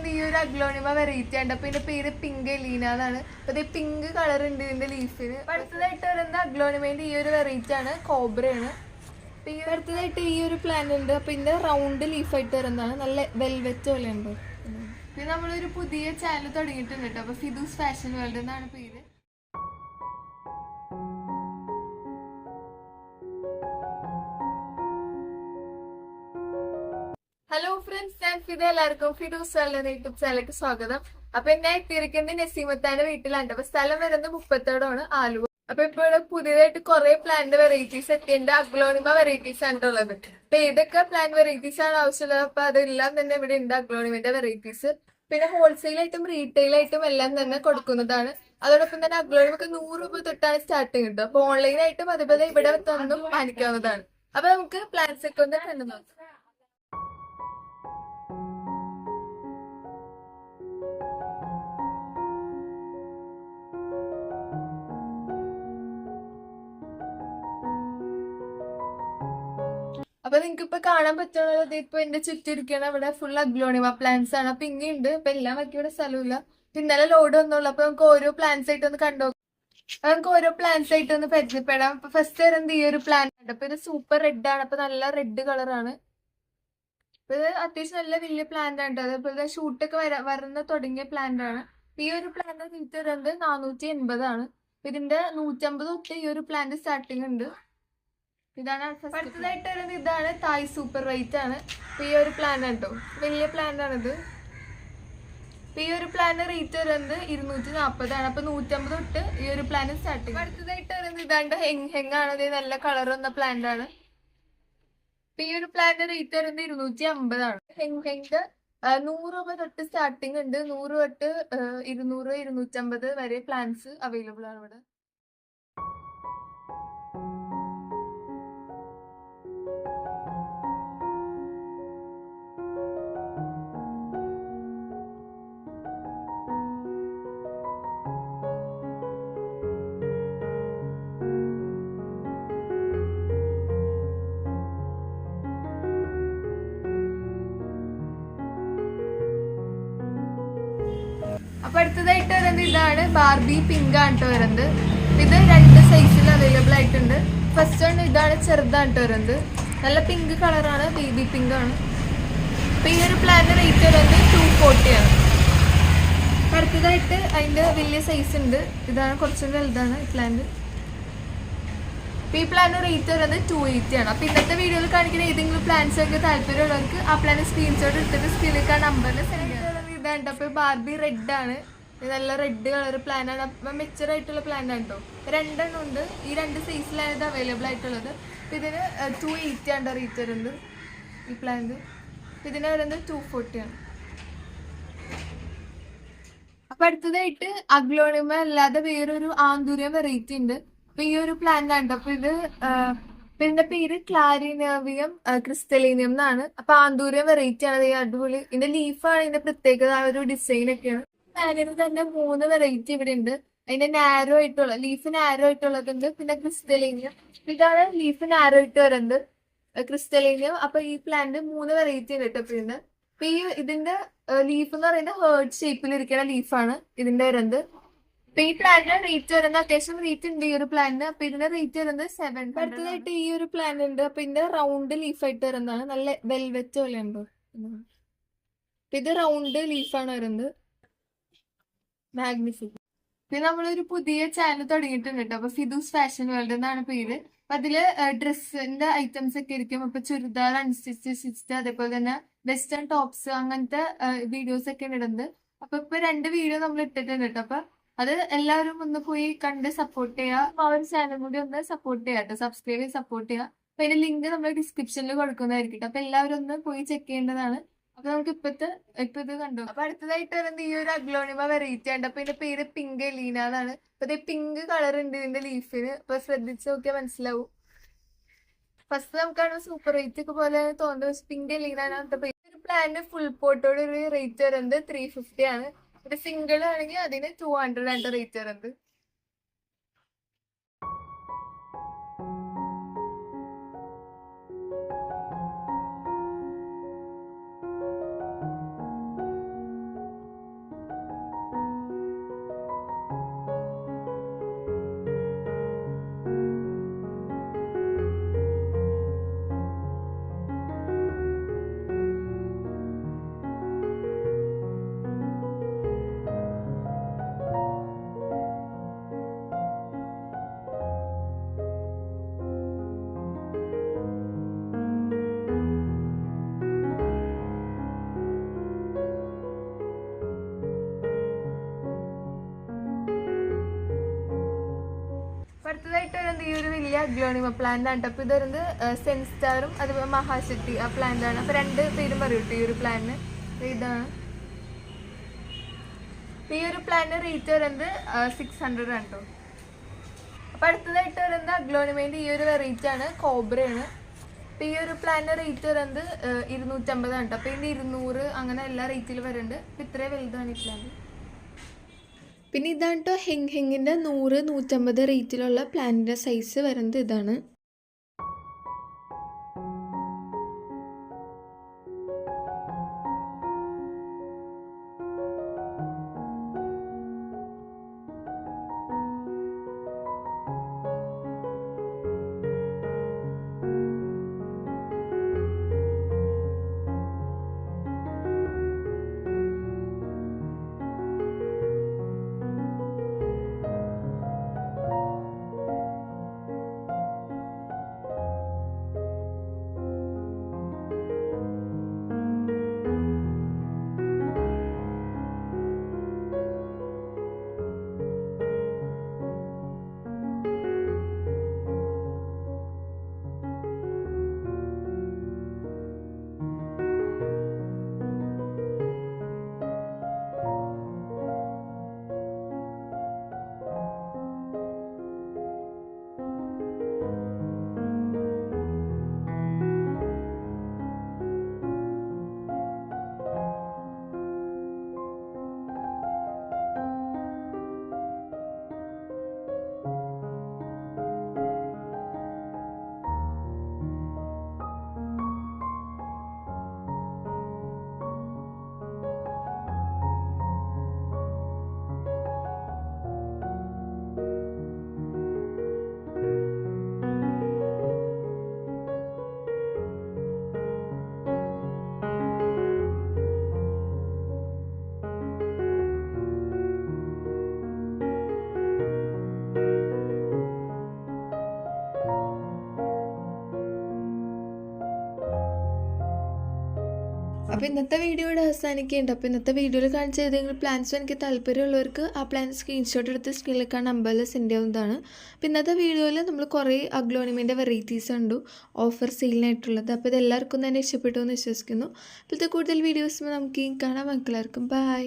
വരുന്നത് ഈ ഒരു അഗ്ലോണിമ വെറൈറ്റി ആണ്. അപ്പൊ ഇതിന്റെ പേര് പിങ്ക് എലീന എന്നാണ്. അപ്പൊ ഇത് പിങ്ക് കളർ ഉണ്ട് ഇതിന്റെ ലീഫിന്. അടുത്തതായിട്ട് വരുന്നത് അഗ്ലോണിമേന്റെ ഈ ഒരു വെറൈറ്റി ആണ്, കോബ്രയാണ്. അപ്പൊ ഈ അടുത്തതായിട്ട് ഈ ഒരു പ്ലാന്റ് ഉണ്ട്. അപ്പൊ ഇതിന്റെ റൗണ്ട് ലീഫായിട്ട് വരുന്നതാണ്, നല്ല വെൽവെറ്റ് പോലെ ഉണ്ട്. പിന്നെ നമ്മളൊരു പുതിയ ചാനൽ തുടങ്ങിയിട്ടുണ്ട് കേട്ടോ. അപ്പൊ ഫിദൂസ് ഫാഷൻ വേൾഡ് എന്നാണ് പേര്. ഹലോ ഫ്രണ്ട്സ്, ഞാൻ ഫിദ. എല്ലാവർക്കും ഫിദൂസ് വേൾഡ് യൂട്യൂബ് ചാനലിലേക്ക് സ്വാഗതം. അപ്പൊ എന്നെ എത്തിയിരിക്കുന്നത് നസീമത്താന്റെ വീട്ടിലാണ്. അപ്പൊ സ്ഥലം വരുന്നത് മുപ്പത്തോടാണ്, ആലുവ. അപ്പൊ ഇപ്പൊ ഇവിടെ പുതിയതായിട്ട് കുറെ പ്ലാന്റ് വെറൈറ്റീസ് എത്തിയുണ്ട്. അഗ്ലോണിമ വെറൈറ്റീസ് ആണ് ഉള്ളത്. അപ്പൊ ഏതൊക്കെ പ്ലാന്റ് വെറൈറ്റീസ് ആണ് ആവശ്യമുള്ളത് അപ്പൊ അതെല്ലാം തന്നെ ഇവിടെ ഉണ്ട്, അഗ്ലോണിമന്റെ വെറൈറ്റീസ്. പിന്നെ ഹോൾസെയിലായിട്ടും റീറ്റെയിലായിട്ടും എല്ലാം തന്നെ കൊടുക്കുന്നതാണ്. അതോടൊപ്പം തന്നെ അഗ്ലോണിമക്ക് 100 രൂപ തൊട്ടാണ് സ്റ്റാർട്ടിങ് കിട്ടുക. അപ്പൊ ഓൺലൈനായിട്ടും അതുപോലെ ഇവിടെ തന്നും വാങ്ങിക്കാവുന്നതാണ്. അപ്പൊ നമുക്ക് പ്ലാന്റ്സ് ഒക്കെ ഒന്ന് കണ്ടു നോക്കാം. അപ്പൊ നിങ്ങക്ക് ഇപ്പൊ കാണാൻ പറ്റുന്നത് ഇപ്പൊ എന്റെ ചുറ്റിരിക്കണ ഇവിടെ ഫുൾ അഗ്ലോണിമ പ്ലാന്റ്സ് ആണ്. അപ്പൊ ഇങ്ങനെയുണ്ട്. ഇപ്പൊ എല്ലാം വയ്ക്കി ഇവിടെ സ്ഥലമില്ല. ഇന്നലെ ലോഡ് വന്നുള്ളൂ. അപ്പൊ നമുക്ക് ഓരോ പ്ലാന്റ്സ് ആയിട്ട് ഒന്ന് കണ്ടുപോകാം. നമുക്ക് ഓരോ പ്ലാന്റ്സ് ആയിട്ട് ഒന്ന് പരിചയപ്പെടാം. അപ്പൊ ഫസ്റ്റ് വരുന്നത് ഈ ഒരു പ്ലാന്റ് ഉണ്ട്. അപ്പൊ ഇത് സൂപ്പർ റെഡ് ആണ്. അപ്പൊ നല്ല റെഡ് കളറാണ്. അപ്പൊ ഇത് അത്യാവശ്യം നല്ല വലിയ പ്ലാന്റ് ആണ്. അതേപോലെ ഷൂട്ടൊക്കെ വരുന്ന തുടങ്ങിയ പ്ലാന്റ് ആണ്. ഈ ഒരു പ്ലാന്റ് റേറ്റ് വരുന്നത് 480 ആണ്. ഇതിന്റെ 150 തൊട്ട് ഈ ഒരു പ്ലാന്റ് സ്റ്റാർട്ടിങ് ഉണ്ട്. ഇതാണ് അടുത്തതായിട്ട് വരുന്നത്. ഇതാണ് തായ് സൂപ്പർ വൈറ്റ് ആണ്. ഈ ഒരു പ്ലാന്റ് കേട്ടോ, വലിയ പ്ലാന്റ് ആണിത്. ഈ ഒരു പ്ലാന്റ് റേറ്റ് വരുന്നത് 240 ആണ്. അപ്പൊ 150 തൊട്ട് ഈ ഒരു പ്ലാന്റ് സ്റ്റാർട്ടിങ്. അടുത്തതായിട്ട് വരുന്നത് ഇതാണ്ട് ഹെങ് ആണ്. ഇത് നല്ല കളർ വന്ന പ്ലാന്റ് ആണ്. ഈ ഒരു പ്ലാന്റ് റേറ്റ് വരുന്നത് 250 ആണ്. ഹെങ്ങിന്റെ 100 രൂപ തൊട്ട് സ്റ്റാർട്ടിങ് ഉണ്ട്. 100 തൊട്ട് 200, 250 വരെ പ്ലാന്റ്സ് അവൈലബിൾ ആണ് ഇവിടെ. അപ്പൊ അടുത്തതായിട്ട് വരുന്നത് ഇതാണ് ബാർബി പിങ്ക് ആണ് വരുന്നത്. ഇത് 2 സൈസിൽ അവൈലബിൾ ആയിട്ടുണ്ട്. ഫസ്റ്റ് ആണ് ഇതാണ്, ചെറുതാണ് വരുന്നത്. നല്ല പിങ്ക് കളറാണ്, ബേബി പിങ്ക് ആണ്. അപ്പൊ ഈ ഒരു പ്ലാന്റ് റേറ്റ് വരുന്നത് 240 ആണ്. അടുത്തതായിട്ട് അതിന്റെ വലിയ സൈസ് ഉണ്ട്. ഇതാണ് കുറച്ചുകൂടി വലുതാണ് ഈ പ്ലാന്റ്. ഈ പ്ലാന്റ് റേറ്റ് വരുന്നത് 280 ആണ്. അപ്പൊ ഇന്നത്തെ വീഡിയോയിൽ കാണിക്കുന്ന ഏതെങ്കിലും പ്ലാന്റ്സ് ഒക്കെ താല്പര്യമുള്ളവർക്ക് ആ പ്ലാന്റ് സ്ക്രീൻഷോട്ട് എടുത്തിട്ട് സ്ക്രീനിലേക്ക് ആ നമ്പറിൽ സെൻഡ് ചെയ്യാം. ഇതാണ്. അപ്പൊ ബാർബി റെഡ് ആണ്. ഇത് നല്ല റെഡ് കളർ പ്ലാന്റ് ആണ്. അപ്പൊ മെച്ചർ ആയിട്ടുള്ള പ്ലാന്റ് ആണ് കേട്ടോ. 2 എണ്ണം ഉണ്ട്. ഈ 2 സൈസിലാണ് ഇത് അവൈലബിൾ ആയിട്ടുള്ളത്. അപ്പൊ ഇതിന് 280 ആണ് റേറ്റ് വരുന്നത് ഈ പ്ലാന്റ്. ഇതിന് വരുന്നത് 240 ആണ്. അപ്പൊ അടുത്തതായിട്ട് അഗ്ലോണിമ അല്ലാതെ വേറൊരു ആന്തൂരിയം വെറൈറ്റി ഉണ്ട്. അപ്പൊ ഈ ഒരു പ്ലാന്റ് ആണ്. അപ്പൊ ഇതിന്റെ പേര് ക്ലാരിനേവിയം ക്രിസ്റ്റലീനിയം എന്നാണ്. അപ്പൊ ആന്തൂരിയം വെറൈറ്റി ആണ്. ഈ അടിപൊളി ഇതിന്റെ ലീഫാണ് ഇതിന്റെ പ്രത്യേകത. ആ ഒരു ഡിസൈൻ ഒക്കെയാണ്. പ്ലാന്റിന് തന്നെ 3 വെറൈറ്റി ഇവിടെ ഉണ്ട്. അതിന്റെ നാരോ ആയിട്ടുള്ള ലീഫ്, നാരോ ആയിട്ടുള്ളതുണ്ട്. പിന്നെ ക്രിസ്റ്റലീനിയം, ഇതാണ് ലീഫ് നാരോ ആയിട്ട് വരുന്നത്, ക്രിസ്റ്റലീനിയം. അപ്പൊ ഈ പ്ലാന്റ് 3 വെറൈറ്റി ഉണ്ട് കേട്ടോ. പിന്നെ അപ്പൊ ഈ ഇതിന്റെ ലീഫ് എന്ന് പറയുന്നത് ഹേർട്ട് ഷേപ്പിൽ ഇരിക്കുന്ന ലീഫാണ് ഇതിന്റെ വരുന്നത്. അപ്പൊ ഈ പ്ലാന്റിന് റേറ്റ് വരുന്നത് അത്യാവശ്യം റേറ്റ് ഉണ്ട് ഈ ഒരു പ്ലാന്റിന്. അപ്പൊ ഇതിന്റെ റേറ്റ് വരുന്നത് 700. അടുത്തതായിട്ട് ഈ ഒരു പ്ലാന്റ് ഉണ്ട്. അപ്പൊ ഇതിന്റെ റൗണ്ട് ലീഫായിട്ട് വരുന്നതാണ്, നല്ല വെൽവെറ്റ് പോലെ ഉണ്ട്. ഇത് റൗണ്ട് ലീഫാണ് വരുന്നത്, മാഗ്നിഫിക്. പിന്നെ നമ്മളൊരു പുതിയ ചാനൽ തുടങ്ങിയിട്ടുണ്ട് കേട്ടോ. അപ്പൊ ഫിദൂസ് ഫാഷൻ വേൾഡ് എന്നാണ് പേര്. അപ്പൊ അതില് ഡ്രസ്സിന്റെ ഐറ്റംസ് ഒക്കെ ഇരിക്കും. അപ്പൊ ചുരിദാർ, അൺസ്റ്റിച്ച്, അതേപോലെ തന്നെ വെസ്റ്റേൺ ടോപ്സ്, അങ്ങനത്തെ വീഡിയോസ് ഒക്കെ ഇടുന്നത്. അപ്പൊ ഇപ്പൊ 2 വീഡിയോ നമ്മൾ ഇട്ടിട്ടുണ്ട് കേട്ടോ. അപ്പൊ അത് എല്ലാവരും ഒന്ന് പോയി കണ്ട് സപ്പോർട്ട് ചെയ്യുക. ആ ഒരു ചാനൽ കൂടി ഒന്ന് സപ്പോർട്ട് ചെയ്യാം കേട്ടോ, സബ്സ്ക്രൈബ് ചെയ്ത് സപ്പോർട്ട് ചെയ്യുക. അപ്പൊ അതിന്റെ ലിങ്ക് നമ്മൾ ഡിസ്ക്രിപ്ഷനിൽ കൊടുക്കുന്നതായിരിക്കും. അപ്പൊ എല്ലാവരും ഒന്ന് പോയി ചെക്ക് ചെയ്യേണ്ടതാണ്. അപ്പൊ നമുക്ക് ഇപ്പൊ ഇത് കണ്ടു. അപ്പൊ അടുത്തതായിട്ട് വരുന്നത് ഈ ഒരു അഗ്ലോണിമ വെറൈറ്റി ആണ്. അപ്പൊ ഇതിന്റെ പേര് പിങ്ക് എലീന എന്നാണ്. അപ്പൊ ഇത് പിങ്ക് കളർ ഉണ്ട് ഇതിന്റെ ലീഫിന്. അപ്പൊ ശ്രദ്ധിച്ച് നോക്കിയാൽ മനസ്സിലാവും. ഫസ്റ്റ് നമുക്കാണ് സൂപ്പർ റേറ്റ് ഒക്കെ പോലെ തോന്നുന്നത്. പിങ്ക് എലീന ഒരു പ്ലാന്റ് ഫുൾ പോട്ടോട് ഒരു റേറ്റ് വരുന്നത് 350 ആണ്. ഒരു സിംഗിൾ ആണെങ്കിൽ അതിന് 200 ആണ് റേറ്റ് വരുന്നത്. അടുത്തതായിട്ട് വരുന്നത് ഈ ഒരു വലിയ അഗ്ലോണിമ പ്ലാന്റ് ആണ്. അപ്പോൾ ഇത് വരുന്നത് സെൻസ്റ്റാറും അതുപോലെ മഹാശക്തി ആ പ്ലാന്റ് ആണ്. അപ്പോൾ 2 പേരും പറയും കേട്ടോ ഈ ഒരു പ്ലാന്റിന്. ഇതാണ് ഈ ഒരു പ്ലാന്റിന് റേറ്റ് വരുന്നത് 600 ആണ് കേട്ടോ. അപ്പോൾ അടുത്തതായിട്ട് വരുന്നത് അഗ്ലോണിമേൻ്റെ ഈ ഒരു വെറൈറ്റി ആണ്, കോബ്രയാണ്. അപ്പോൾ ഈ ഒരു പ്ലാന്റിന് റേറ്റ് വരുന്നത് 250 ആണ് കേട്ടോ. അപ്പോൾ ഇതിൻ്റെ 200 അങ്ങനെ എല്ലാ റേറ്റിൽ വരുന്നുണ്ട്. അപ്പോൾ ഇത്രയും വലുതാണ് ഈ പ്ലാന്റ്. പിന്നെ ഇതാണ് കേട്ടോ ഹെങ്ങിൻ്റെ 100, 150 റേറ്റിലുള്ള പ്ലാന്റിൻ്റെ സൈസ് വരുന്നത് ഇതാണ്. അപ്പോൾ ഇന്നത്തെ വീഡിയോയുടെ അവസാനിക്കുന്നുണ്ട്. അപ്പോൾ ഇന്നത്തെ വീഡിയോയിൽ കാണിച്ച ഏതെങ്കിലും പ്ലാൻസ് എനിക്ക് താല്പര്യമുള്ളവർക്ക് ആ പ്ലാൻ സ്ക്രീൻഷോട്ട് എടുത്ത് സ്ക്രീനിലേക്കാണ് നമ്പറിൽ സെൻഡ് ചെയ്യാവുന്നതാണ്. അപ്പോൾ ഇന്നത്തെ വീഡിയോയിൽ നമ്മൾ കുറേ അഗ്ലോണിമിൻ്റെ വെറൈറ്റീസ് കണ്ടു ഓഫർ സെയിലിനായിട്ടുള്ളത്. അപ്പോൾ ഇതെല്ലാവർക്കും തന്നെ ഇഷ്ടപ്പെട്ടു എന്ന് വിശ്വസിക്കുന്നു. അപ്പോൾ ഇത് കൂടുതൽ വീഡിയോസ് നമുക്ക് കാണാം. എല്ലാവർക്കും ബൈ.